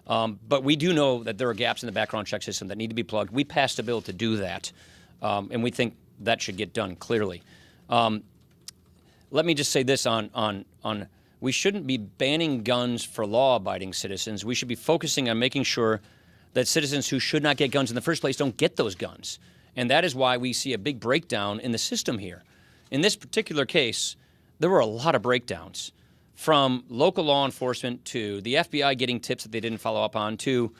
But we do know that there are gaps in the background check system that need to be plugged. We passed a bill to do that, and we think that should get done clearly. Let me just say this on we shouldn't be banning guns for law-abiding citizens. We should be focusing on making sure that citizens who should not get guns in the first place don't get those guns. And that is why we see a big breakdown in the system here. In this particular case, there were a lot of breakdowns, from local law enforcement to the FBI getting tips that they didn't follow up on to,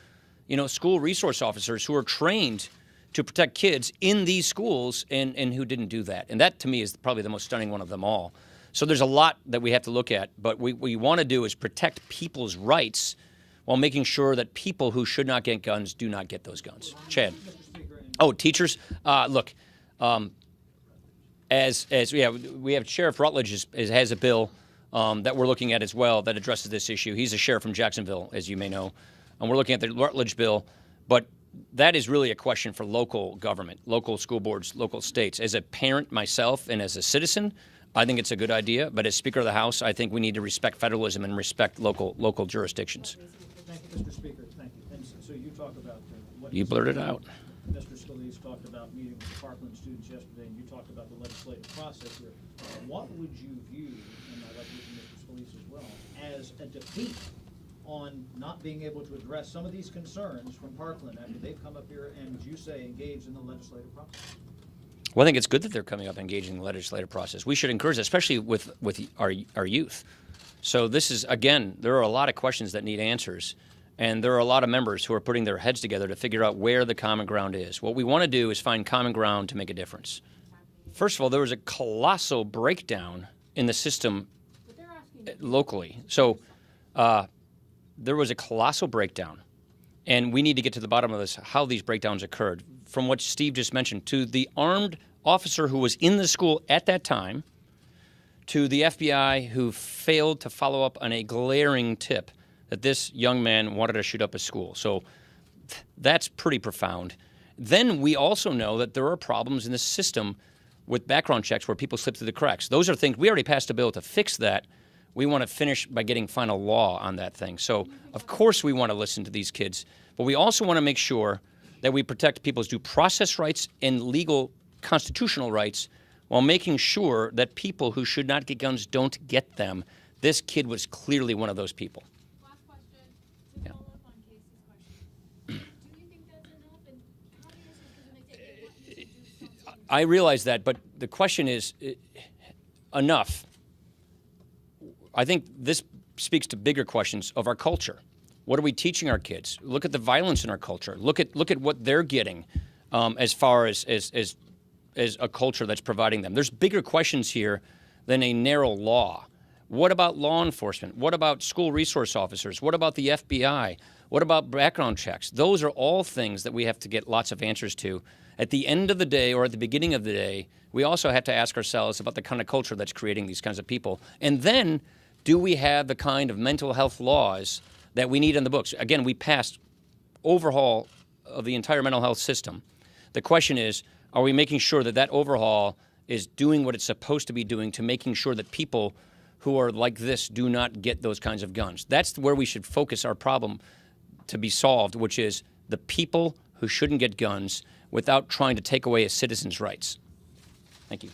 school resource officers who are trained to protect kids in these schools and who didn't do that. And that, to me, is probably the most stunning one of them all. So there's a lot that we have to look at, but what we want to do is protect people's rights while making sure that people who should not get guns do not get those guns. Chad. Oh, teachers. Look, we have Sheriff Rutledge has a bill that we're looking at as well that addresses this issue. He's a sheriff from Jacksonville, as you may know, and we're looking at the Rutledge bill. But that is really a question for local government, local school boards, local states. As a parent myself and as a citizen, I think it's a good idea. But as Speaker of the House, I think we need to respect federalism and respect local jurisdictions. Thank you, Mr. Speaker. Thank you. And so you talk about what you blurted out. Mr. Scalise talked about meeting with the Parkland students yesterday, and you talked about the legislative process here. What would you view, and I'd like to hear from Mr. Scalise as well, as a defeat on not being able to address some of these concerns from Parkland after they've come up here and, as you say, engaged in the legislative process? Well, I think it's good that they're coming up and engaging in the legislative process. We should encourage it, especially with our youth. So this is, again, there are a lot of questions that need answers, and there are a lot of members who are putting their heads together to figure out where the common ground is. What we want to do is find common ground to make a difference. First of all, there was a colossal breakdown in the system locally. So there was a colossal breakdown, and we need to get to the bottom of this, how these breakdowns occurred. From what Steve just mentioned, to the armed officer who was in the school at that time, to the FBI who failed to follow up on a glaring tip that this young man wanted to shoot up a school. So that's pretty profound. Then we also know that there are problems in the system with background checks where people slip through the cracks. Those are things, we already passed a bill to fix that. We want to finish by getting final law on that thing. So, of course, we want to listen to these kids, but we also want to make sure that we protect people's due process rights and legal constitutional rights while making sure that people who should not get guns don't get them. This kid was clearly one of those people. Last question, to follow up on Casey's question. Do you think that's enough? And how many years is it going to take? What you should do something? I realize that, but the question is enough. I think this speaks to bigger questions of our culture. What are we teaching our kids? Look at the violence in our culture. Look at what they're getting as far as a culture that's providing them. There's bigger questions here than a narrow law. What about law enforcement? What about school resource officers? What about the FBI? What about background checks? Those are all things that we have to get lots of answers to. At the end of the day, or at the beginning of the day, we also have to ask ourselves about the kind of culture that's creating these kinds of people. And then, do we have the kind of mental health laws that we need in the books? Again, we passed overhaul of the entire mental health system. The question is, are we making sure that that overhaul is doing what it's supposed to be doing to making sure that people who are like this do not get those kinds of guns? That's where we should focus our problem to be solved, which is the people who shouldn't get guns without trying to take away a citizen's rights. Thank you.